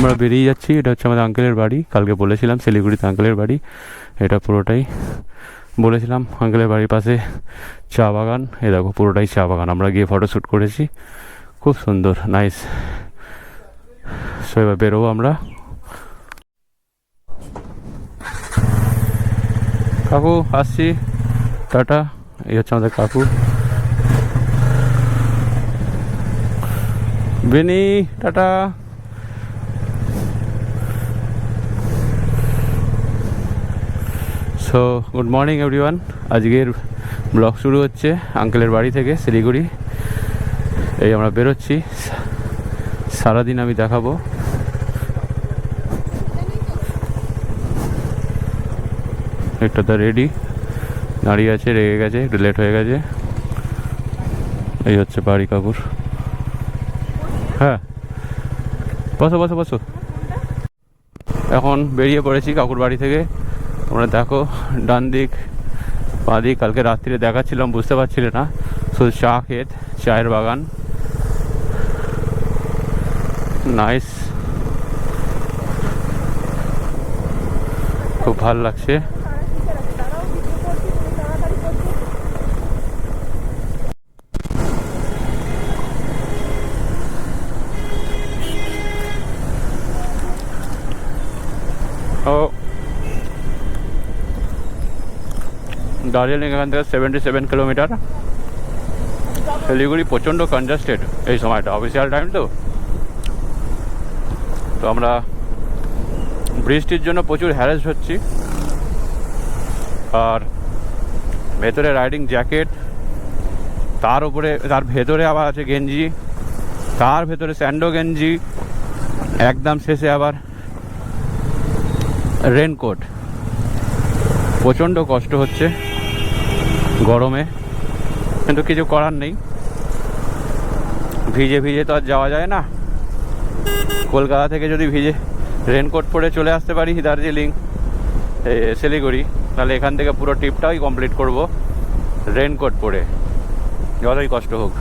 আমরা বেরিয়ে যাচ্ছি। এটা হচ্ছে আমাদের আঙ্কেলের বাড়ি, কালকে বলেছিলাম শিলিগুড়িতে আঙ্কেলের বাড়ি। এটা পুরোটাই বলেছিলাম আঙ্কেলের বাড়ির পাশে চা বাগান। এ দেখো পুরোটাই চা বাগান। আমরা গিয়ে ফটোশ্যুট করেছি, খুব সুন্দর, নাইস। সো এবার বেরোবো আমরা। কাকু আসছি, টাটা। এই হচ্ছে আমাদের কাকু বেনি, tata. So good morning everyone. আজকের ব্লগ শুরু হচ্ছে আঙ্কেলের বাড়ি থেকে শিলিগুড়ি। এই আমরা বেরোচ্ছি, সারাদিন আমি দেখাবো। একটা তো রেডি দাঁড়িয়ে আছে, রেগে গেছে, একটু লেট হয়ে গেছে। এই হচ্ছে বাড়ি কাকুর। হ্যাঁ, বসো বসো বসো। এখন বেরিয়ে পড়েছি কাকুর বাড়ি থেকে। তোমরা দেখো ডান দিক বাঁ দিক, কালকে রাত্রিরে দেখাচ্ছিলাম, বুঝতে পারছিলে না, শুধু চা ক্ষেত, চায়ের বাগান, নাইস, খুব ভাল লাগছে। ও দার্জিলিং এখান থেকে 77 কিলোমিটার। শিলিগুড়ি প্রচণ্ড কনজাস্টেড এই সময়টা, অফিসিয়াল টাইম তো। তো আমরা বৃষ্টির জন্য প্রচুর হ্যারাস হচ্ছি। আর ভেতরে রাইডিং জ্যাকেট, তার উপরে তার ভেতরে আবার আছে গেঞ্জি, তার ভেতরে স্যান্ডো গেঞ্জি, একদম শেষে আবার রেনকোট। প্রচণ্ড কষ্ট হচ্ছে গরমে, কিন্তু কিছু করার নেই। ভিজে ভিজে তো আর যাওয়া যায় না। কলকাতা থেকে যদি ভিজে রেনকোট পরে চলে আসতে পারি দার্জিলিং শিলিগুড়ি, তাহলে এখান থেকে পুরো ট্রিপটাই কমপ্লিট করব রেনকোট পরে, যতই কষ্ট হোক।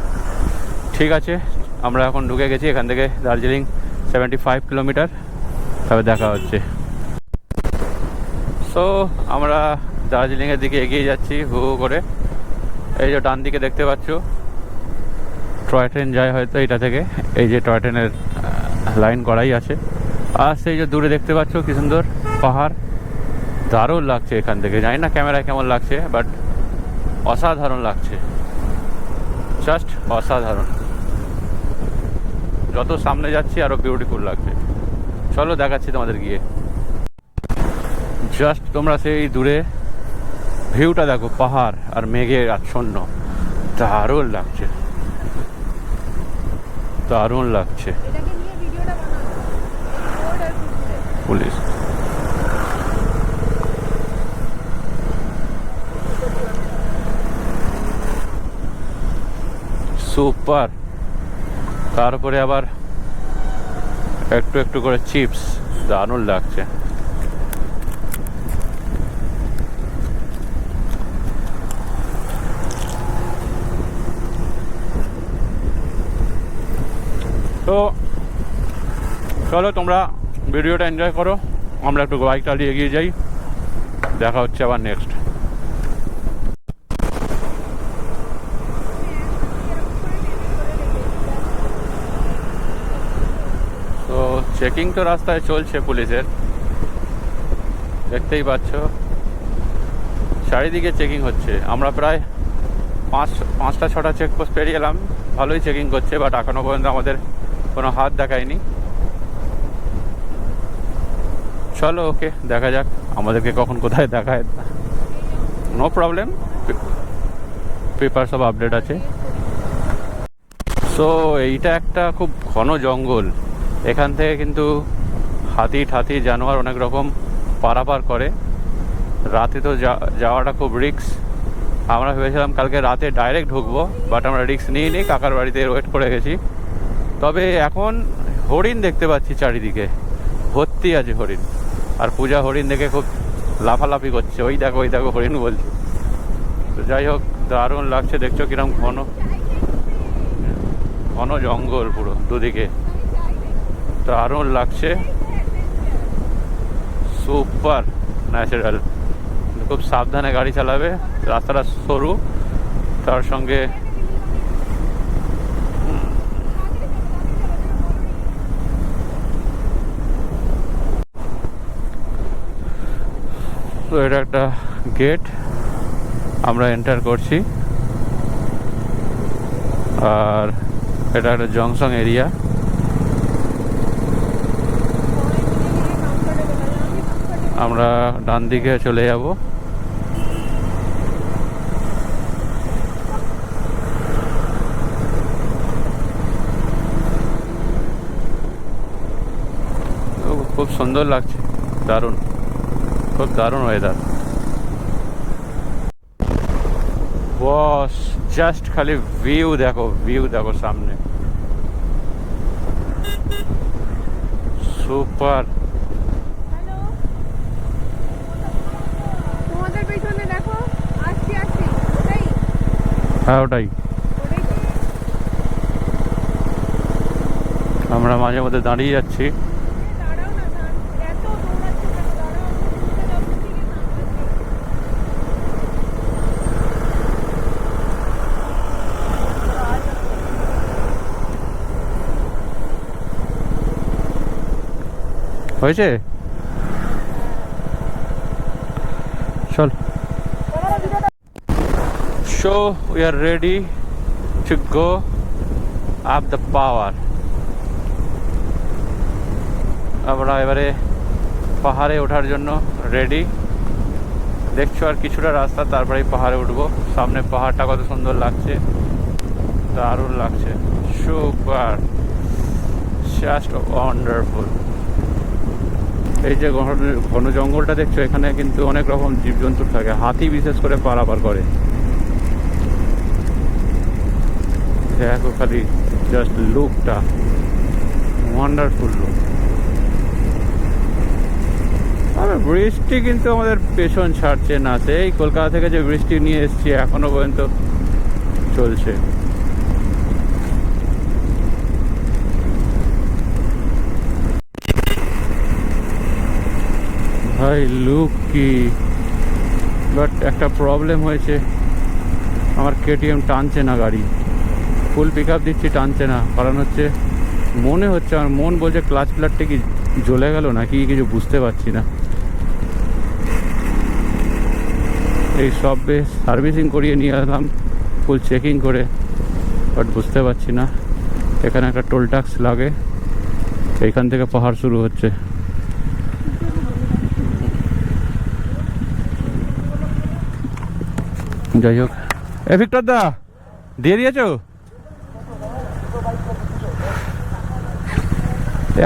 ঠিক আছে, আমরা এখন ঢুকে গেছি এখান থেকে দার্জিলিং 75 কিলোমিটার। তবে দেখা হচ্ছে। সো আমরা দার্জিলিংয়ের দিকে এগিয়ে যাচ্ছি হু হু করে। এই যে ডান দিকে দেখতে পাচ্ছ টয় ট্রেন যায় হয়তো এটা থেকে, এই যে টয় ট্রেনের লাইন করাই আছে। আর সেই যে দূরে দেখতে পাচ্ছ কি সুন্দর পাহাড়, দারুণ লাগছে এখান থেকে। জানি না ক্যামেরায় কেমন লাগছে, বাট অসাধারণ লাগছে, জাস্ট অসাধারণ। যত সামনে যাচ্ছি আরও বিউটিফুল লাগছে। চলো দেখাচ্ছি তোমাদের গিয়ে। জাস্ট তোমরা সেই দূরে ভিউটা দেখো, পাহাড় আর মেঘের আচ্ছন্ন, দারুণ লাগছে, দারুণ লাগছে। Police super. তারপরে আবার একটু একটু করে চিপস, দারুণ লাগছে। তো চলো তোমরা ভিডিওটা এনজয় করো, আমরা একটু বাইক চালিয়ে এগিয়ে যাই। দেখা হচ্ছে আবার নেক্সট। তো চেকিং তো রাস্তায় চলছে পুলিশের, দেখতেই পাচ্ছ চারিদিকে চেকিং হচ্ছে। আমরা প্রায় 5-6টা চেকপোস্ট পেরিয়ে এলাম, ভালোই চেকিং করছে, বাট এখনো পর্যন্ত আমাদের কোনো হাত দেখায়নি। চলো ওকে, দেখা যাক আমাদেরকে কখন কোথায় দেখায়। নো প্রবলেম, পেপার সব আপডেট আছে। সো এইটা একটা খুব ঘন জঙ্গল, এখান থেকে কিন্তু হাতি ঠাতি জানোয়ার অনেক রকম পারাপার করে। রাতে তো যাওয়াটা খুব রিস্ক। আমরা ভেবেছিলাম কালকে রাতে ডাইরেক্ট ঢুকবো, বাট আমরা রিস্ক নিই, কাকার বাড়িতে ওয়েট করে গেছি। তবে এখন হরিণ দেখতে পাচ্ছি চারিদিকে, ভর্তি আছে হরিণ। আর পূজা হরিণ দেখে খুব লাফালাফি করছে, ওই দেখো হরিণ বলছে। তো যাই হোক, দারুণ লাগছে। দেখছো কিরম ঘন ঘন জঙ্গল পুরো দুদিকে। তো দারুণ লাগছে, সুপার ন্যাচারাল। খুব সাবধানে গাড়ি চালাবে, রাস্তাটা সরু, তার সঙ্গে তো এটা একটা গেট, আমরা এন্টার করছি। আর এটা একটা জংশন এরিয়া। আমরা ডান দিকে চলে যাব। খুব সুন্দর লাগছে, দারুণ, খুব দারুণ ওয়েদার। বস জাস্ট খালি ভিউ দেখো, ভিউ দেখো সামনে, সুপার। তোমাদের পেছনে দেখো, আসছি আসছি, ওটাই হ্যাঁ ওটাই। ওটাই। আমরা মাঝে মধ্যে দাঁড়িয়ে যাচ্ছি। দাঁড়াও না, এত দৌড়াচ্ছে কেন? দাঁড়াও, উঠতে দাও, উঠে গিয়ে হয়েছে, চল। So we are ready to go up the power. আমরা এবারে পাহাড়ে ওঠার জন্য রেডি। দেখছো আর কিছুটা রাস্তা, তারপরেই পাহাড়ে উঠবো। সামনে পাহাড়টা কত সুন্দর লাগছে, দারুণ লাগছে, সুপার, জাস্ট ওয়ান্ডারফুল। এই যে ঘন জঙ্গলটা দেখছো, এখানে কিন্তু অনেক রকম জীবজন্তু থাকে, হাতি বিশেষ করে পারাপার করে। দেখো খালি জাস্ট লুকটা, ওয়ান্ডারফুল লুক। আর বৃষ্টি কিন্তু আমাদের পেছন ছাড়ছে না, সেই কলকাতা থেকে যে বৃষ্টি নিয়ে এসেছি এখনো পর্যন্ত চলছে। ভাই লুক কি, বাট একটা প্রবলেম হয়েছে, আমার কেটিএম টানছে না গাড়ি। ফুল পিক আপ দিচ্ছি, টানছে না। কারণ হচ্ছে, মনে হচ্ছে, আমার মন বলছে ক্লাচ প্লাটটা কি জ্বলে গেল নাকি কিছু বুঝতে পারছি না। এই সব সার্ভিসিং করিয়ে নিয়ে এলাম, ফুল চেকিং করে, বাট বুঝতে পারছি না। এখানে একটা টোল ট্যাক্স লাগে, এইখান থেকে পাহাড় শুরু হচ্ছে। যাই হোক, এ ভিক্টর দা দিয়ে দিয়েছো?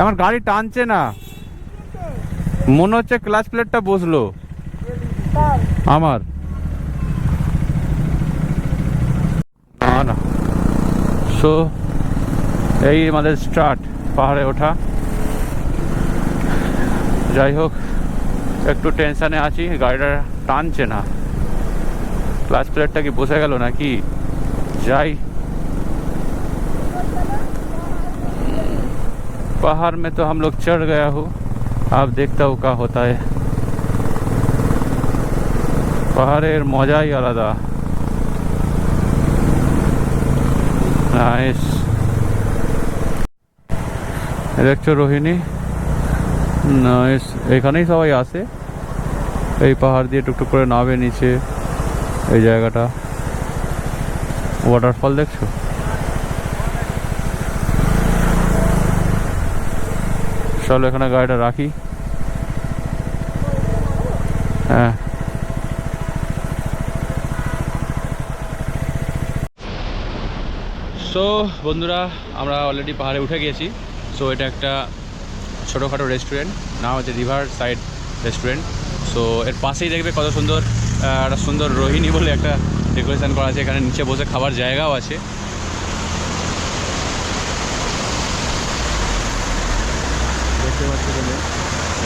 আমার গাড়ি টানছে না, মনে হচ্ছে ক্লাচ প্লেটটা বসলো আমার। না না, সো এই আমাদের স্টার্ট পাহাড়ে ওঠা। যাই হোক, একটু টেনশানে আছি, গাড়িটা টানছে না, क्लच प्लेटটা কি বসে গেল নাকি। যাই, पहाड़ में तो हम लोग चढ़ गया हूँ, अब देखता हूँ क्या होता है। পাহাড়ের মজাই আলাদা। নাইস। দেখছো রোহিণী, নাইস। এখানেই সবাই আসে, এই পাহাড় দিয়ে টুকটুক করে নামে নিচে। এই জায়গাটা ওয়াটারফল দেখছো, চলো এখানে গাড়িটা রাখি। হ্যাঁ, সো বন্ধুরা, আমরা অলরেডি পাহাড়ে উঠে গিয়েছি। সো এটা একটা ছোটোখাটো রেস্টুরেন্ট, নাম হচ্ছে রিভার সাইড রেস্টুরেন্ট। সো এর পাশেই দেখবে কত সুন্দর একটা সুন্দর রোহিণী বলে একটা ডেকোরেশন করা আছে। এখানে নিচে বসে খাবার জায়গাও আছে। দেখতে পাচ্ছি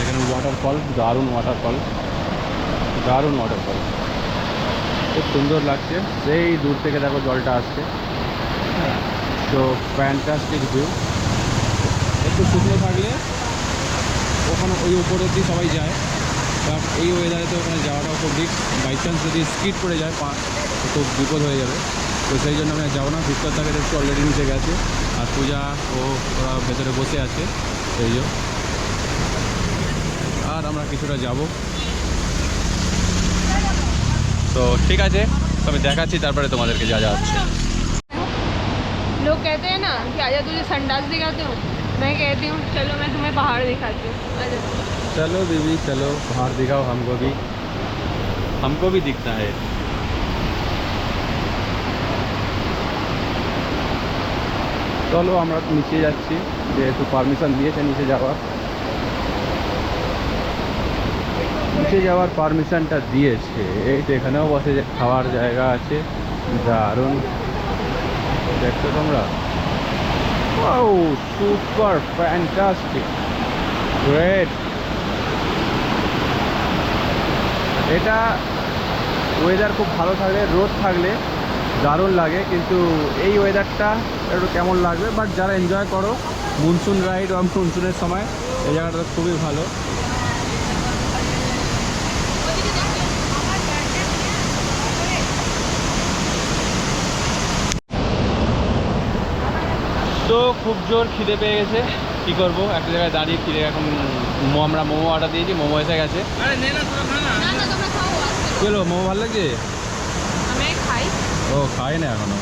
এখানে ওয়াটারফল, দারুণ ওয়াটারফল, দারুণ ওয়াটারফল, খুব সুন্দর লাগছে। সেই দূর থেকে দেখো জলটা আসছে। তো ফ্যান্টাস্টিক ভিউ, একটু শুকনো থাকলে ওখানে ওই উপরের দিয়ে সবাই যায়, বাট এই ওয়েদারে তো ওখানে যাওয়াটাও খুব রিস্ক, বাই চান্স যদি স্কিড করে যায় পা খুব বিপদ হয়ে যাবে। তো সেই জন্য আমি আর যাবো না। ভিক্টর তাকে দেখছি অলরেডি নিচে গেছে, আর পূজা ওরা ভেতরে বসে আছে এই জন্য। আর আমরা কিছুটা যাব। তো ঠিক আছে, তো আমি দেখাচ্ছি তারপরে তোমাদেরকে যা যা হচ্ছে। लोग कहते हैं ना कि आजा तुझे संडास दिखाती हूँ, मैं कहती हूँ चलो मैं तुम्हें पहाड़ दिखाती हूँ। आजा। चलो दीदी चलो, बाहर दिखाओ हमको भी दिखना है। চলো আমরা নিচে যাচ্ছি, যেহেতু পারমিশন দিয়েছে নিচে যাওয়ার পারমিশনটা দিয়েছে। এই তো এখানেও বসে যে খাওয়ার জায়গা আছে, দারুণ দেখছো তোমরা। Wow super fantastic great. এটা ওয়েদার খুব ভালো থাকলে, রোদ থাকলে দারুণ লাগে, কিন্তু এই ওয়েদারটা একটু কেমন লাগবে। বাট যারা এনজয় করো মনসুন রাইড বা মনসুনের সময়, এই জায়গাটা খুবই ভালো। তো খুব জোর খিদে পেয়ে গেছে, কী করবো, একটা জায়গায় দাঁড়িয়ে খিদে এখন আমরা মোমো অর্ডার দিয়েছি, মোমো এসে গেছে। ना ना तुम्हें खाओ आज। চলো মোমো ভালো লাগছে? हमें खाई। ও খায় না এখনো,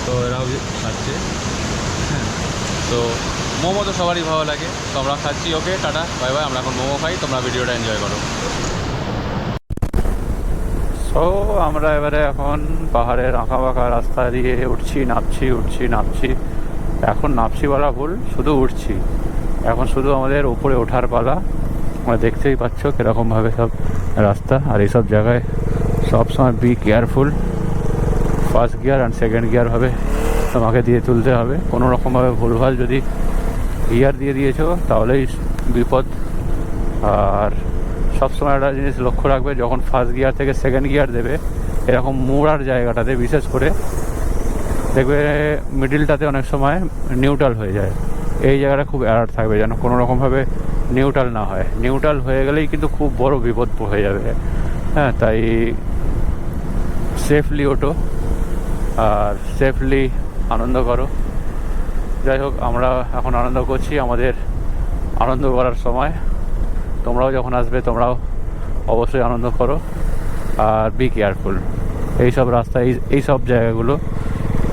তো এরাও খাচ্ছে। হ্যাঁ, তো মোমো তো সবারই ভালো লাগে, তো আমরা খাচ্ছি। ওকে টাটা বাই বাই, আমরা এখন মোমো খাই, তোমরা ভিডিওটা এনজয় করো। সো আমরা এবারে এখন পাহাড়ের আঁকা বাঁকা রাস্তা দিয়ে উঠছি নামছি। এখন নামছি বলা ভুল, শুধু উঠছি। এখন শুধু আমাদের উপরে ওঠার পালা। তোমরা দেখতেই পাচ্ছ কীরকমভাবে সব রাস্তা, আর এইসব জায়গায় সবসময় be careful. First gear and second গিয়ারভাবে তোমাকে দিয়ে তুলতে হবে। কোনো রকমভাবে ভুলভাল যদি গিয়ার দিয়ে দিয়েছো তাহলেই বিপদ। আর সবসময় একটা জিনিস লক্ষ্য রাখবে, যখন ফার্স্ট গিয়ার থেকে সেকেন্ড গিয়ার দেবে, এরকম মোড়ার জায়গাটাতে বিশেষ করে দেখবে মিডিলটাতে অনেক সময় নিউট্রাল হয়ে যায়। এই জায়গাটা খুব অ্যালার্ট থাকবে যেন কোনো রকমভাবে নিউট্রাল না হয়। নিউট্রাল হয়ে গেলেই কিন্তু খুব বড় বিপদ হয়ে যাবে। হ্যাঁ, তাই সেফলি ওঠো আর সেফলি আনন্দ করো। যাই হোক, আমরা এখন আনন্দ করছি, আমাদের আনন্দ করার সময়। তোমরাও যখন আসবে তোমরাও অবশ্যই আনন্দ করো, আর বি কেয়ারফুল। এইসব রাস্তা, এই সব জায়গাগুলো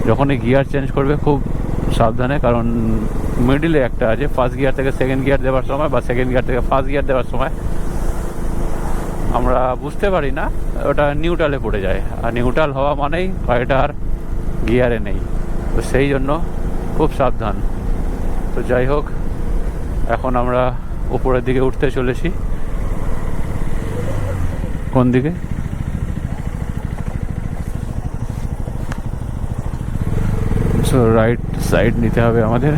যখনই গিয়ার চেঞ্জ করবে খুব সাবধানে, কারণ মিডিলে একটা আছে, ফার্স্ট গিয়ার থেকে সেকেন্ড গিয়ার দেওয়ার সময় বা সেকেন্ড গিয়ার থেকে ফার্স্ট গিয়ার দেওয়ার সময় আমরা বুঝতে পারি না, ওটা নিউট্রালে পড়ে যায়। আর নিউট্রাল হওয়া মানেই গাড়িটা আর গিয়ারে নেই, তো সেই জন্য খুব সাবধান। তো যাই হোক, এখন আমরা উপরের দিকে উঠতে চলেছি। কোন দিকে? সো রাইট সাইড নিতে হবে আমাদের।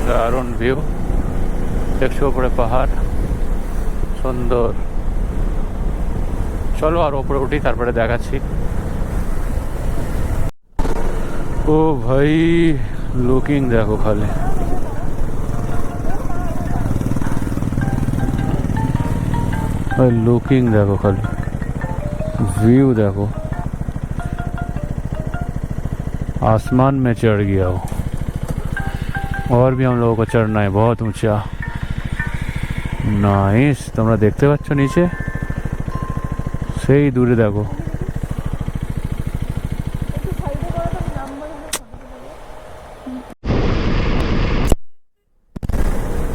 দারুণ ভিউ দেখছো, উপরে পাহাড় সুন্দর। চলো আর উপরে উঠি, তারপরে দেখাচ্ছি। ও ভাই, লুকিং দেখো খালি, लुकिंग देखो खाली, व्यू देखो, आसमान में चढ़ गया हो। और भी हम लोगों को चढ़ना है बहुत ऊंचा। नाइस, তোমরা দেখতে পাচ্ছ নিচে সেই দূরে দেখো।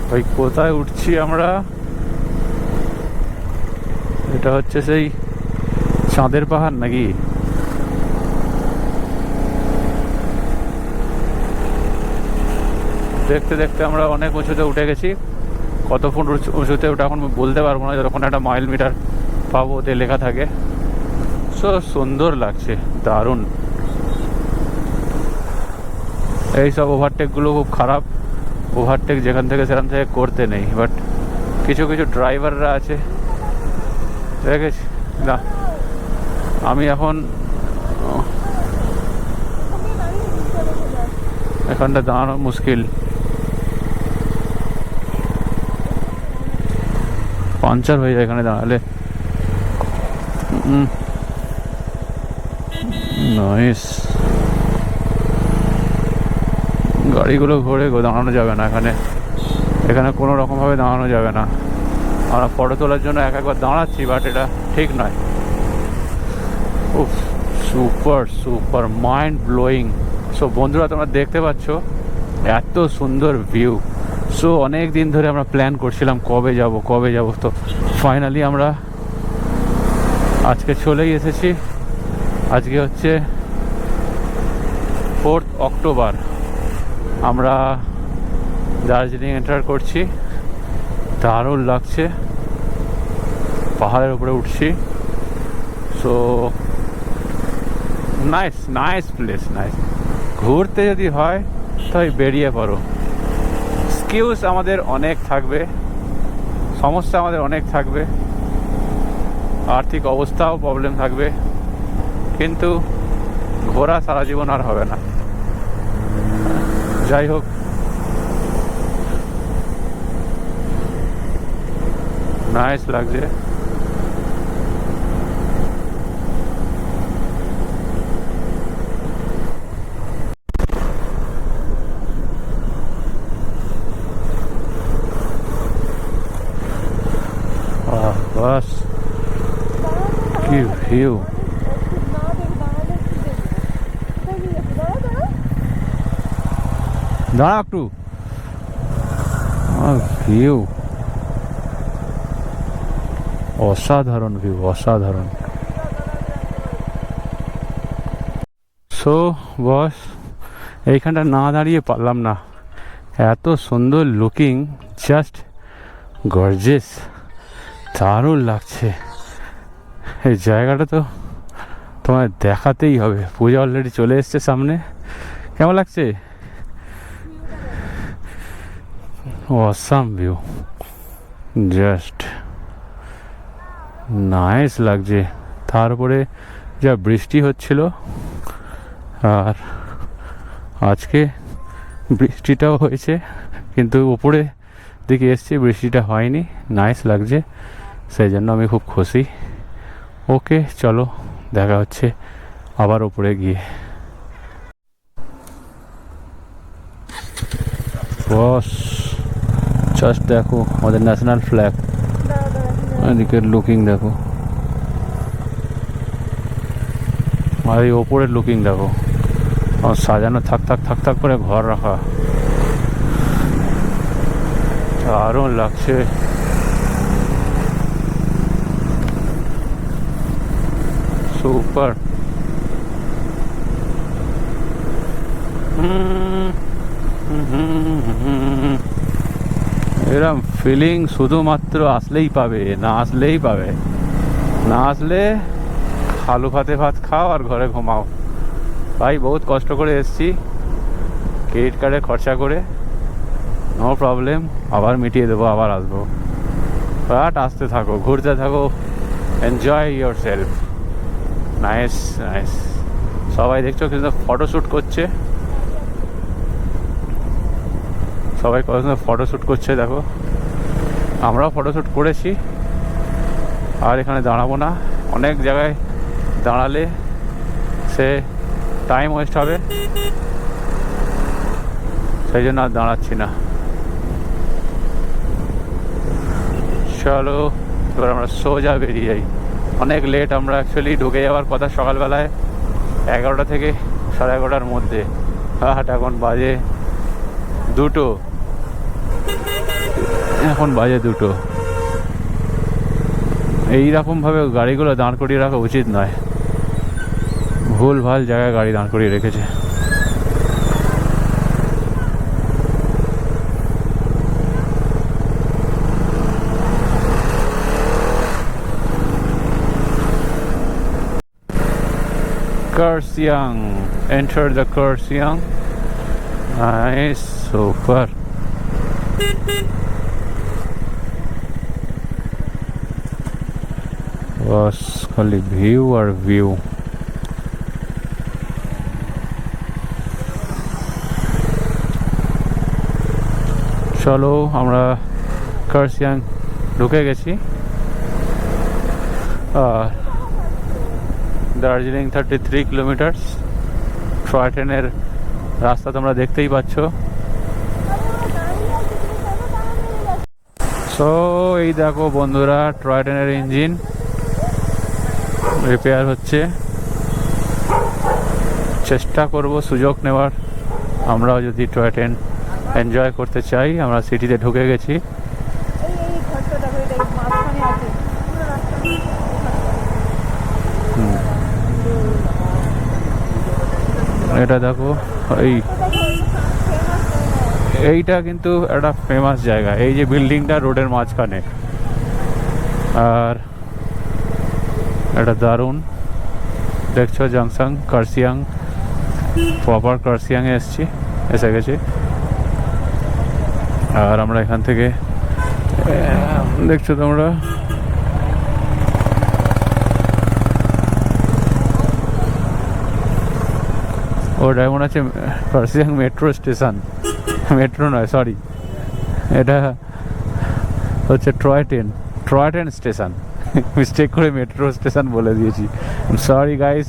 ভাই কোথায় উঠছি আমরা? এটা হচ্ছে সেই চাঁদের পাহাড় নাকি? দেখতে দেখতে আমরা অনেক উঁচুতে উঠে গেছি। কত ফুট উঁচুতে ওটা এখন বলতে পারবো না, যখন একটা মাইল মিটার পাবো ওতে লেখা থাকে। সো সুন্দর লাগছে, দারুণ। এইসব ওভারটেকগুলো খুব খারাপ। ওভারটেক যেখান থেকে সেখান থেকে করতে নেই, বাট কিছু কিছু ড্রাইভাররা আছে, দেখেছি না। আমি এখন এখানটা দাঁড়ানো মুশকিল, পাঞ্চার হয়ে যায় এখানে দাঁড়ালে। নাইস, গাড়িগুলো ঘোরে গো, দাঁড়ানো যাবে না এখানে, এখানে কোনো রকমভাবে দাঁড়ানো যাবে না। আমরা ফটো তোলার জন্য একবার দাঁড়াচ্ছি, বাট এটা ঠিক নয়। উফ, super super mind blowing. So বন্ধুরা, তোমরা দেখতে পাচ্ছ এত সুন্দর ভিউ। সো অনেক দিন ধরে আমরা প্ল্যান করছিলাম কবে যাব, তো ফাইনালি আমরা আজকে চলেই এসেছি। আজকে হচ্ছে 4 অক্টোবর, আমরা দার্জিলিং এন্টার করছি। দারুণ লাগছে, পাহাড়ের উপরে উঠছি। So nice nice place, nice. ঘুরতে যদি হয় তাই বেরিয়ে পড়ো। এক্সকিউজ আমাদের অনেক থাকবে, সমস্যা আমাদের অনেক থাকবে, আর্থিক অবস্থাও প্রবলেম থাকবে, কিন্তু ঘোরা সারা জীবন আর হবে না। যাই হোক, নাইস লাগছে। বাস কি ভিউ, দাঁড়া একটু, ভিউ অসাধারণ, ভিউ অসাধারণ। সো বস, এইখানটা না দাঁড়িয়ে পারলাম না, এত সুন্দর লুকিং, জাস্ট গর্জিয়াস, দারুণ লাগছে। এই জায়গাটা তো তোমায় দেখাতেই হবে। পূজা অলরেডি চলে এসছে সামনে। কেমন লাগছে? অসাম ভিউ, জাস্ট নাইস লাগছে। তারপরে যা বৃষ্টি হচ্ছিল, আর আজকে বৃষ্টিটাও হয়েছে, কিন্তু উপরে দিকে এসছি, বৃষ্টিটা হয়নি। নাইস লাগছে, সেই জন্য আমি খুব খুশি। ওকে, চলো দেখা হচ্ছে আবার উপরে গিয়ে। বস জাস্ট দেখো আমাদের ন্যাশনাল ফ্ল্যাগ, এদিকে লুকিং দেখো, আর এই ওপরের লুকিং দেখো, সাজানো থাক থাক থাক থাক করে ঘর রাখা, দারুণ লাগছে। সুপার। এরম ফিলিং শুধুমাত্র আসলেই পাবে, না আসলেই পাবে। না আসলে আলু ভাতে ভাত খাও আর ঘরে ঘুমাও। ভাই বহুত কষ্ট করে এসছি, ক্রেডিট কার্ডে খরচা করে, নো প্রবলেম, আবার মিটিয়ে দেবো, আবার আসবো। বাট আসতে থাকো, ঘুরতে থাকো, enjoy your self. Nice nice. সবাই দেখছো কিন্তু ফটোশ্যুট করছে, সবাই কত সুন্দর ফটোশ্যুট করছে দেখো। আমরাও ফটোশ্যুট করেছি, আর এখানে দাঁড়াবো না। অনেক জায়গায় দাঁড়ালে সে টাইম ওয়েস্ট হবে, সেই জন্য আর দাঁড়াচ্ছি না। চলো এবার আমরা সোজা বেরিয়ে যাই। অনেক লেট, আমরা অ্যাকচুয়ালি ঢুকে যাওয়ার কথা সকালবেলায় 11টা থেকে 11:30 মধ্যে। এখন বাজে 2টো, এখন বাজে 2টো। এইরকমভাবে গাড়িগুলো দাঁড় করিয়ে রাখা উচিত নয়, ভুল ভাল জায়গায় গাড়ি দাঁড় করিয়ে রেখেছে। Kurseong, enter the Kurseong. Nice, super. बस खाली व्यू और व्यू। চলো আমরা কার্সিয়াং ঢুকে গেছি। আর দার্জিলিং 33 কিলোমিটার, টয় ট্রেনের রাস্তা তোমরা দেখতেই পাচ্ছ। সো এই দেখো বন্ধুরা, টয় ট্রেনের ইঞ্জিন রিপেয়ার হচ্ছে। চেষ্টা করব সুযোগ নেওয়ার, আমরাও যদি টয় ট্রেন এনজয় করতে চাই। আমরা সিটিতে ঢুকে গেছি। এটা দেখো, এইটা কিন্তু একটা ফেমাস জায়গা, এই যে বিল্ডিংটা রোডের মাঝখানে। আর এটা দারুণ দেখছো, জংশন কার্সিয়াং, প্রপার কার্সিয়াংয়ে এসে গেছি। আর আমরা এখান থেকে দেখছো তোমরা ওটা মনে হচ্ছে কার্সিয়াং মেট্রো স্টেশন, মেট্রো নয় সরি, এটা হচ্ছে টয় ট্রেন স্টেশন। মিস্টেক করে মেট্রো স্টেশন বলে দিয়েছি, সরি গাইস।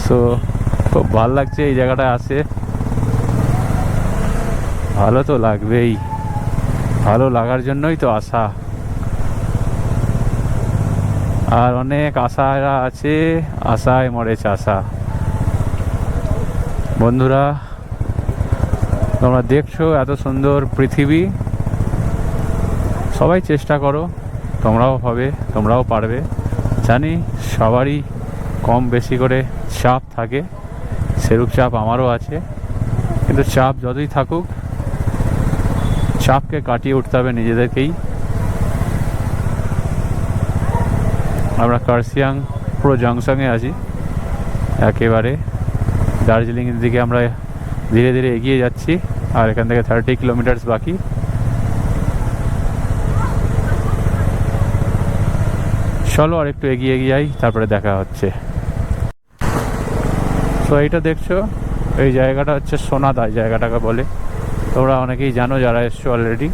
সো খুব ভালো লাগছে এই জায়গাটায় আসে, ভালো তো লাগবেই, ভালো লাগার জন্যই তো আসা। আর অনেক আশারা আছে, আশায় মরে চাষা। বন্ধুরা তোমরা দেখছো এত সুন্দর পৃথিবী, সবাই চেষ্টা করো, তোমরাও পারবে। জানি সবারই কম বেশি করে চাপ থাকে, সেরূপ চাপ আমারও আছে, কিন্তু চাপ যতই থাকুক চাপকে কাটিয়ে উঠতে হবে নিজেদেরকেই। আমরা কার্সিয়াং পুরো জংশনে আছি, একেবারে দার্জিলিংয়ের দিকে আমরা ধীরে ধীরে এগিয়ে যাচ্ছি। আর এখান থেকে 30 কিলোমিটার বাকি। চলো আর একটু এগিয়ে যাই, তারপরে দেখা হচ্ছে। তো এইটা দেখছো, এই জায়গাটা হচ্ছে সোনাদা জায়গাটাকে বলে, তোমরা অনেকেই জানো যারা এসছো অলরেডি।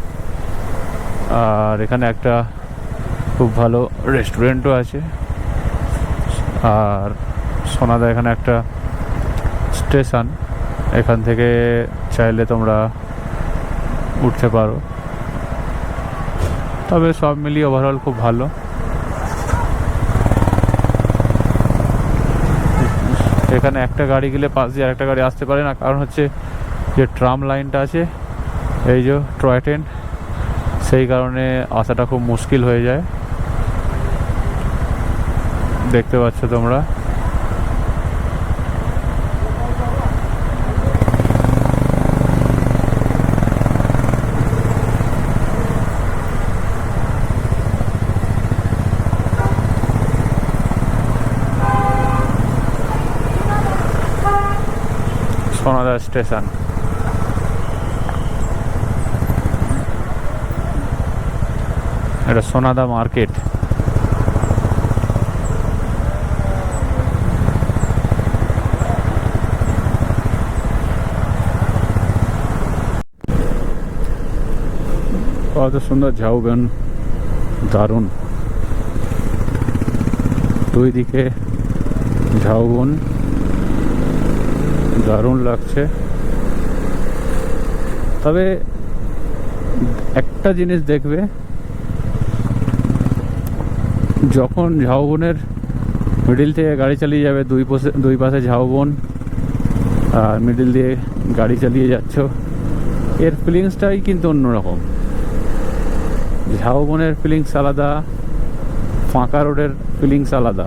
আর এখানে একটা খুব ভালো রেস্টুরেন্টও আছে। আর সোনাদা এখানে একটা স্টেশন, এখান থেকে চাইলে তোমরা উঠতে পারো। তবে সব মিলিয়ে ওভারঅল খুব ভালো। এখানে একটা গাড়ি গেলে পাশ দিয়ে আরেকটা গাড়ি আসতে পারে না, কারণ হচ্ছে যে ট্রাম লাইনটা আছে, এই যে টয় ট্রেন, সেই কারণে আসাটা খুব মুশকিল হয়ে যায়। দেখতে পাচ্ছ তোমরা। সোনাদা স্টেশন। এটা সোনাদা মার্কেট। কত সুন্দর ঝাউবন, দারুণ, দুই দিকে ঝাউবন, দারুণ লাগছে। তবে একটা জিনিস দেখবে, যখন ঝাউবনের মিডিল থেকে গাড়ি চালিয়ে যাবে, দুই পাশে ঝাউবন, আর মিডিল দিয়ে গাড়ি চালিয়ে যাচ্ছ, এর ফিলিংসটাই কিন্তু অন্যরকম। ঝাউবনের ফিলিংস আলাদা, ফাঁকা রোডের ফিলিংস আলাদা।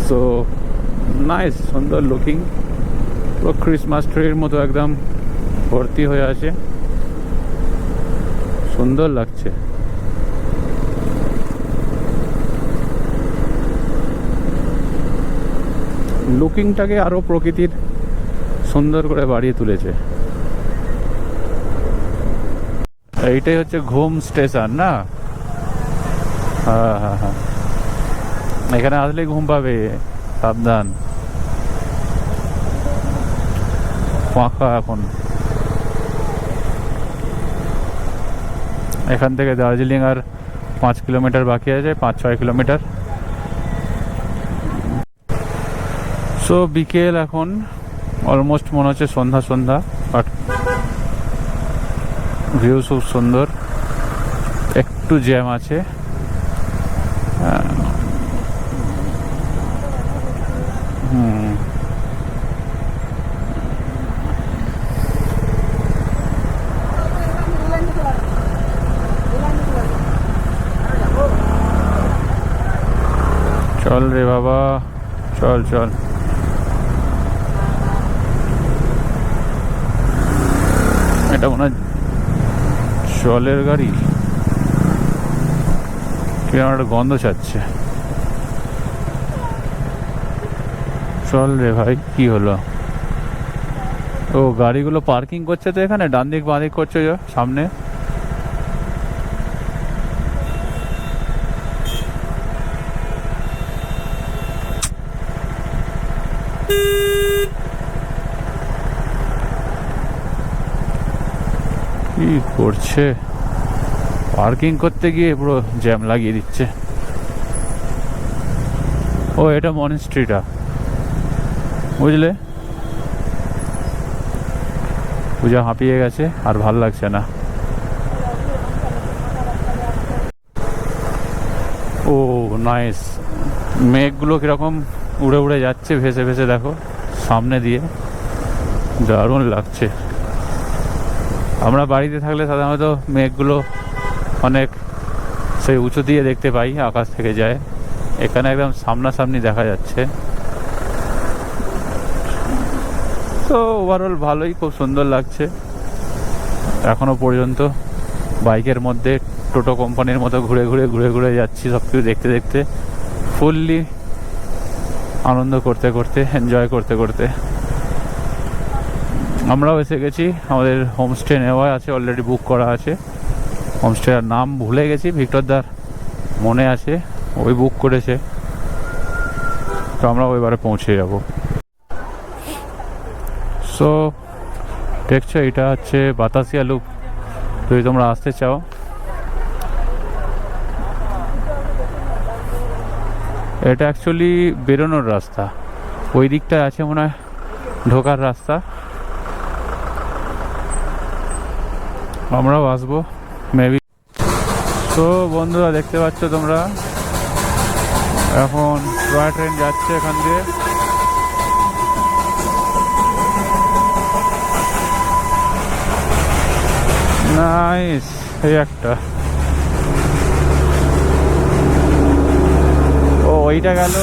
সো নাইস, সুন্দর লুকিং, পুরো ক্রিসমাস ট্রির মতো একদম ভর্তি হয়ে আছে, সুন্দর লাগছে। লুকিংটাকে আরো প্রকৃতির সুন্দর করে বাড়িয়ে তুলেছে। এইটাই হচ্ছে ঘুম স্টেশন না? হ্যাঁ হ্যাঁ হ্যাঁ, এখানে আসলে ঘুম পাবে, সাবধান। ফাঁকা এখন। এখান থেকে দার্জিলিং আর 5 কিলোমিটার বাকি আছে, 5-6 কিলোমিটার। সো বিকেল এখন, অলমোস্ট মনে হচ্ছে সন্ধ্যা সন্ধ্যা, বাট ভিউ খুব সুন্দর। একটু জ্যাম আছে। চল রে বাবা, চল চল। এটা মনে হয় জলের গাড়ি, কিরকম একটা গন্ধ ছাড়ছে। চল রে ভাই, কি হলো? ও গাড়িগুলো পার্কিং করছে তো এখানে, ডান দিক বাঁ দিক করছে সামনে। কি করছে? পার্কিং করতে গিয়ে পুরো জ্যাম লাগিয়ে দিচ্ছে। ও এটা মনেস্ট্রিটা, বুঝলে? পূজা হাঁপিয়ে গেছে, আর ভাল লাগছে না। ও নাইস। মেঘগুলো কিরকম উড়ে উড়ে যাচ্ছে, ভেসে ভেসে, দেখো সামনে দিয়ে, দারুণ লাগছে। আমরা বাড়িতে থাকলে সাধারণত মেঘগুলো অনেক সেই উঁচু দিয়ে দেখতে পাই, আকাশ থেকে যায়। এখানে একদম সামনাসামনি দেখা যাচ্ছে। তো ওভারঅল ভালোই, খুব সুন্দর লাগছে। এখনো পর্যন্ত বাইকের মধ্যে টোটো কোম্পানির মতো ঘুরে ঘুরে ঘুরে ঘুরে যাচ্ছি, সব কিছু দেখতে দেখতে, ফুললি আনন্দ করতে করতে, এনজয় করতে করতে। আমরাও এসে গেছি, আমাদের হোমস্টে নেওয়া আছে, অলরেডি বুক করা আছে। হোমস্টের নাম ভুলে গেছি, ভিক্টরদার মনে আছে, ওই বুক করেছে। তো আমরা ওইবারে পৌঁছে যাব। সো দেখছো, এটা হচ্ছে বাতাসিয়া লুপ। যদি তোমরা আসতে চাও, এটা অ্যাকচুয়ালি বেরোনোর রাস্তা, ওই দিকটায় আছে মনে হয় ঢোকার রাস্তা। আমরাও আসবো মেবি। তো বন্ধুরা দেখতে পাচ্ছ তোমরা, এখন টয় ট্রেন যাচ্ছে এখান দিয়ে। নাইস। এই একটা, ও ওইটা গেল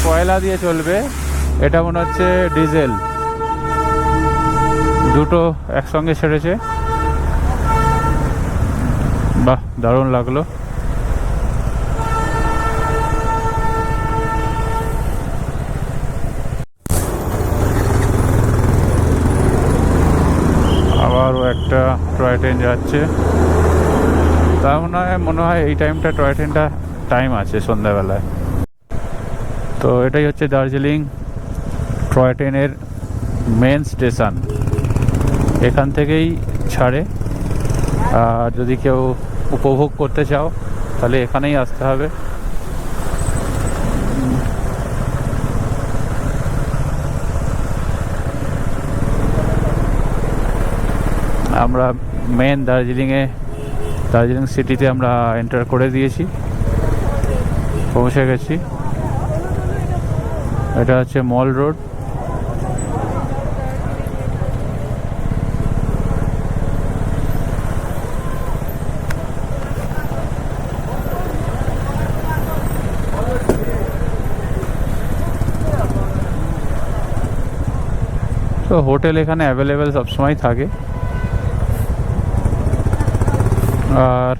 কয়লা দিয়ে চলবে, এটা মনে হচ্ছে ডিজেল। দুটো একসঙ্গে ছেড়েছে, বাহ দারুণ লাগলো। আবারও একটা টয় ট্রেন যাচ্ছে। তার মনে হয় এই টাইমটা টয় ট্রেনটা টাইম আছে সন্ধ্যাবেলায়। তো এটাই হচ্ছে দার্জিলিং টয় ট্রেনের মেন স্টেশন, এখান থেকেই ছাড়ে। আর যদি কেউ উপভোগ করতে চাও তাহলে এখানেই আসতে হবে। আমরা মেন দার্জিলিং সিটিতে আমরা এন্টার করে দিয়েছি, পৌঁছে গেছি। এটা হচ্ছে মল রোড। তো হোটেল এখানে অ্যাভেলেবেল সবসময় থাকে। আর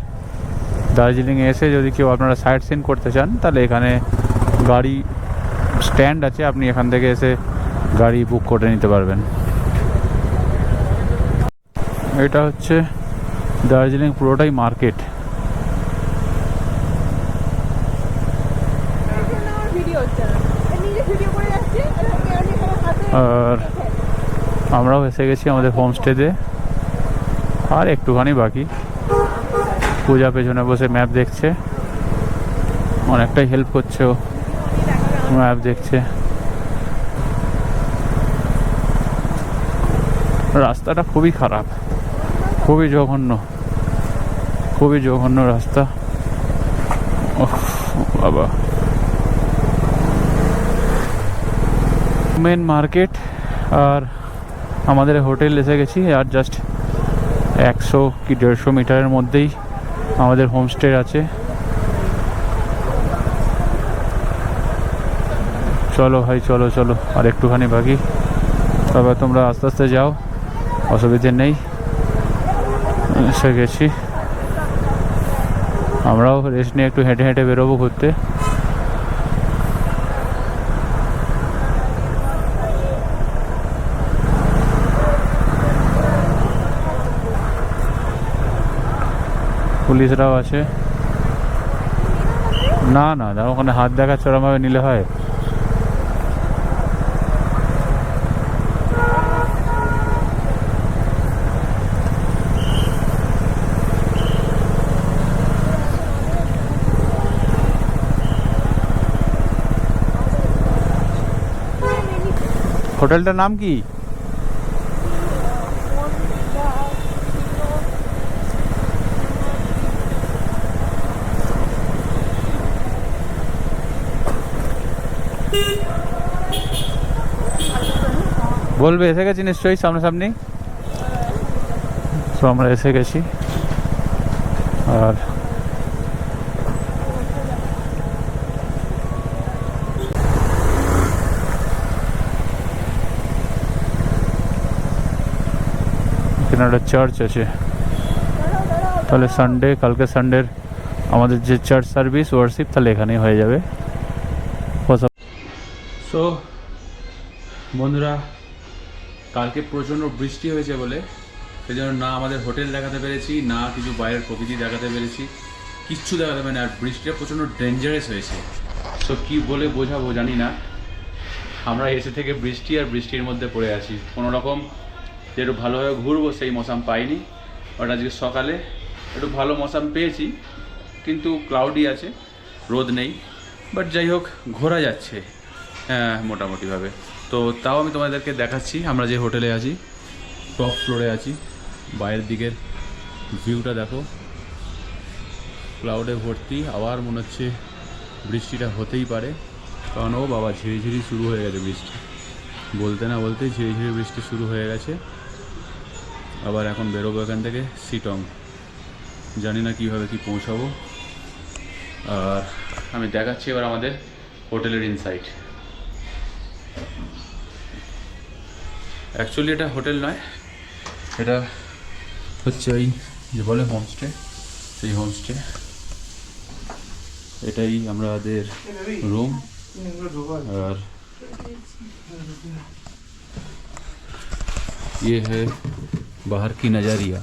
দার্জিলিংয়ে এসে যদি কেউ আপনারা সাইট সিন করতে চান, তাহলে এখানে গাড়ি স্ট্যান্ড আছে, আপনি এখান থেকে এসে গাড়ি বুক করে নিতে পারবেন। এটা হচ্ছে দার্জিলিং পুরোটাই মার্কেট। আর আমরাও এসে গেছি আমাদের হোমস্টেতে, আর একটুখানি বাকি। পূজা পেছনে বসে ম্যাপ দেখছে, অনেকটাই হেল্প করছে ও, ম্যাপ দেখছে। রাস্তাটা খুবই খারাপ, খুবই জঘন্য, খুবই জঘন্য রাস্তা। ওহ বাবা। মেন মার্কেট আর আমাদের হোটেল এসে গেছি, আর জাস্ট 100 কি 150 মিটারের মধ্যেই আমাদের হোমস্টে আছে। চলো ভাই, চলো চলো, আর একটুখানি বাকি। তবে তোমরা আস্তে আস্তে যাও, অসুবিধে নেই। এসে গেছি, আমরাও রেস্ট নিয়ে একটু হেঁটে হেঁটে বেরোবো ঘুরতে। পুলিশরাও আছে। না না, ওখানে হাত দেখা চরমভাবে নিলে হয়? হোটেলটার নাম কি? বলবে। এসে গেছি নিশ্চয়ই সামনাসামনি। তো আমরা এসে গেছি, আর এখানে একটা চার্চ আছে। তাহলে সানডে, কালকে সানডের আমাদের যে চার্চ সার্ভিস ওয়ার্শিপ, তাহলে এখানেই হয়ে যাবে। সো বন্ধুরা, কালকে প্রচণ্ড বৃষ্টি হয়েছে বলে সেই জন্য না আমাদের হোটেল দেখাতে পেরেছি, না কিছু বাইরের প্রকৃতি দেখাতে পেরেছি, কিচ্ছু দেখাতে পারি না। আর বৃষ্টিটা প্রচণ্ড ডেঞ্জারাস হয়েছে। সো কী বলে বোঝাবো জানি না। আমরা এসে থেকে বৃষ্টি আর বৃষ্টির মধ্যে পড়ে আছি। কোনো রকম যে একটু ভালোভাবে ঘুরবো সেই মৌসাম পাইনি। বাট আজকে সকালে একটু ভালো মৌসাম পেয়েছি, কিন্তু ক্লাউডি আছে, রোদ নেই। বাট যাই হোক, ঘোরা যাচ্ছে মোটামুটিভাবে। তো তাও আমি তোমাদেরকে দেখাচ্ছি আমরা যে হোটেলে আছি, টপ ফ্লোরে আছি। বাইরের দিকের ভিউটা দেখো, ক্লাউডে ভর্তি। আবার মনে হচ্ছে বৃষ্টিটা হতেই পারে, কারণ ও বাবা ঝিরিঝিরি শুরু হয়ে গেছে বৃষ্টি। বলতে না বলতেই ঝিরিঝিরি বৃষ্টি শুরু হয়ে গেছে। আবার এখন বেরোবো এখান থেকে শিটং, জানি না কীভাবে কি পৌঁছাবো। আর আমি দেখাচ্ছি এবার আমাদের হোটেলের ইনসাইড। অ্যাকচুয়ালি এটা হোটেল নয়, এটা হচ্ছে ওই যে বলে হোমস্টে, সেই হোমস্টে। এটাই আমাদের रूम। और ये है बाहर की नज़रिया,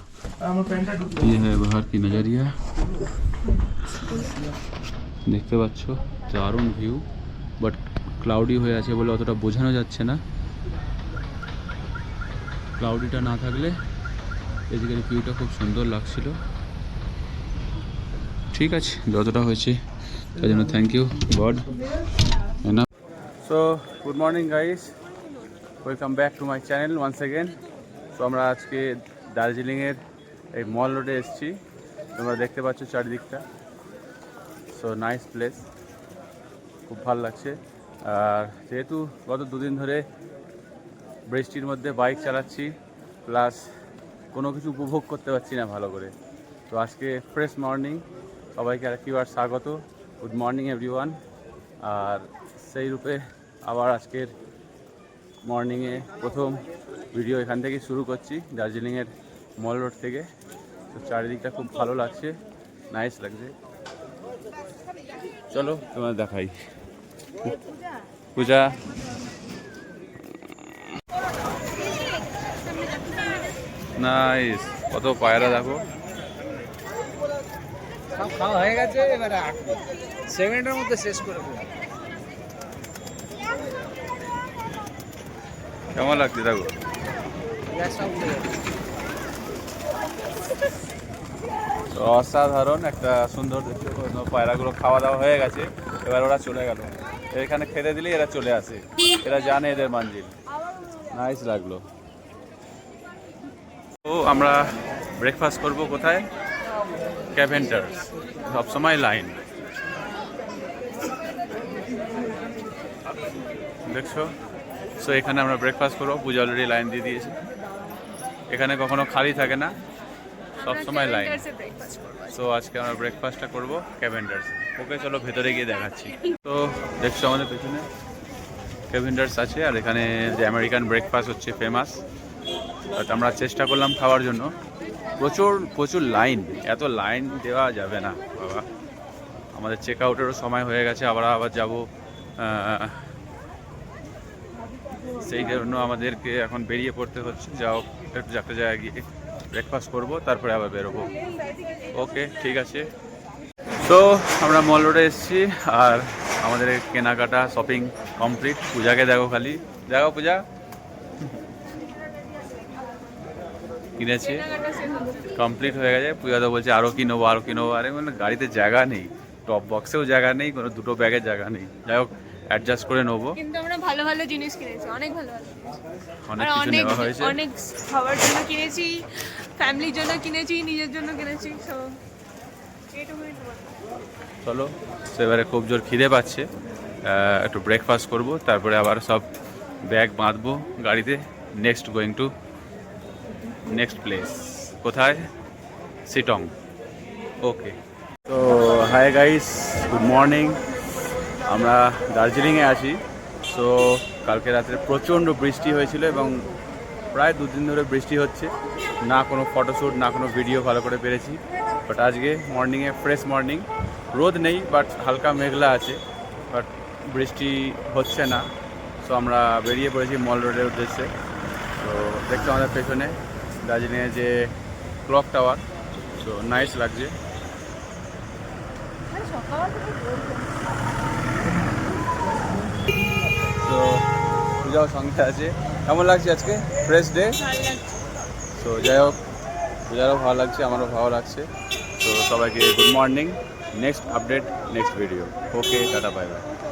ये है बाहर की नज़रिया। দেখতে পাচ্ছ দারুণ ভিউ, বাট ক্লাউডি হয়ে আছে বলে অতটা বোঝানো যাচ্ছে না। ক্লাউডিটা না থাকলে এদিকের ভিউটা খুব সুন্দর লাগছিল। ঠিক আছে, যতটা হয়েছে তার জন্য thank you God. So good morning guys, welcome back to my channel once again. So আমরা আজকে দার্জিলিংয়ের এই মল রোডে এসেছি। তোমরা দেখতে পাচ্ছ চারিদিকটা। সো নাইস প্লেস, খুব ভালো লাগছে। আর যেহেতু গত দুদিন ধরে বৃষ্টির মধ্যে বাইক চালাচ্ছি, প্লাস কোনো কিছু উপভোগ করতে পারছি না ভালো করে, তো আজকে ফ্রেশ মর্নিং। সবাইকে আরেকবার স্বাগত, গুড মর্নিং এভরিওয়ান। আর সেই রূপে আবার আজকের মর্নিংয়ে প্রথম ভিডিও এখান থেকে শুরু করছি, দার্জিলিংয়ের মল রোড থেকে। তো চারিদিকটা খুব ভালো লাগছে, নাইস লাগছে। চলো তোমার দেখাই। পূজা নাইস, কত পায়রা দেখো। খাওয়া হয়ে গেছে, এবারে 8 সেকেন্ডের মধ্যে শেষ করে দেবো। কেমন লাগছে দেখো। তো অসাধারণ একটা সুন্দর দেখতে পায়রাগুলো খাওয়া দাওয়া হয়ে গেছে, এবার ওরা চলে গেল। এখানে খেতে দিলেই এরা চলে আসে, এরা জানে এদের মঞ্জিল। নাইস লাগলো। তো আমরা ব্রেকফাস্ট করব কোথায়? ক্যাভেন্টার্স, সবসময় লাইন দেখছো। সো এখানে আমরা ব্রেকফাস্ট করবো, পূজা অলরেডি লাইন দিয়ে দিয়েছে। এখানে কখনো খালি থাকে না, সবসময় লাইন। সো আজকে আমরা ব্রেকফাস্টটা করবো ক্যাভেন্ডার্স। ওকে চলো ভেতরে গিয়ে দেখাচ্ছি। তো দেখছো আমাদের পেছনে ক্যাভেন্ডার্স আছে, আর এখানে যে আমেরিকান ব্রেকফাস্ট হচ্ছে ফেমাস। বাট আমরা চেষ্টা করলাম খাওয়ার জন্য, প্রচুর লাইন। এত লাইন দেওয়া যাবে না বাবা। আমাদের চেক আউটেরও সময় হয়ে গেছে, আবার যাব। সেই জন্য আমাদেরকে এখন বেরিয়ে পড়তে হচ্ছে। যাও একটু একটা জায়গায় গিয়ে ব্রেকফাস্ট করবো, তারপরে আবার বেরোবো। ওকে ঠিক আছে। তো আমরা মল রোডে এসেছি, আর আমাদের কেনাকাটা শপিং কমপ্লিট। পূজাকে দেখো, খালি দেখো পূজা কিনেছে, কমপ্লিট হয়ে গেছে। পূজা তো বলছে আরও কিনবো আরও কিনবো। আরে মানে গাড়িতে জায়গা নেই, টপ বক্সেও জায়গা নেই, কোনো দুটো ব্যাগের জায়গা নেই। যাই হোক অ্যাডজাস্ট করে নেবো। কিন্তু আমরা ভালো ভালো জিনিস কিনেছি, অনেক ভালো ভালো। অনেক কিছু নেওয়া হয়েছে, অনেক খাওয়ার জন্য কিনেছি, ফ্যামিলির জন্য কিনেছি, নিজের জন্য কিনেছি। সো এইটুকুই। চলো সেবারে খুব জোর খিদে পাচ্ছে, একটু ব্রেকফাস্ট করব, তারপরে আবার সব ব্যাগ বাঁধবো গাড়িতে। Next going to next place. কোথায়? সিটং। ওকে। তো হাই গাইস, গুড মর্নিং। আমরা দার্জিলিংয়ে আছি। সো কালকে রাত্রে প্রচণ্ড বৃষ্টি হয়েছিল, এবং প্রায় 2 দিন ধরে বৃষ্টি হচ্ছে। না কোনো ফটোশ্যুট, না কোনো ভিডিও ভালো করে পেরেছি। বাট আজকে মর্নিংয়ে ফ্রেশ মর্নিং, রোদ নেই, বাট হালকা মেঘলা আছে, বাট বৃষ্টি হচ্ছে না। সো আমরা বেরিয়ে পড়েছি মল রোডের উদ্দেশ্যে। তো দেখছো আমাদের পেছনে দার্জিলিংয়ে যে ক্লক টাওয়ার, সো নাইস লাগছে। তো পূজাও সঙ্গে আছে। কেমন লাগছে আজকে? Fresh day. তো যাই হোক, পূজারও ভালো লাগছে, আমারও ভালো লাগছে। তো সবাইকে good morning. Next update, next video. Okay, tata, bye by.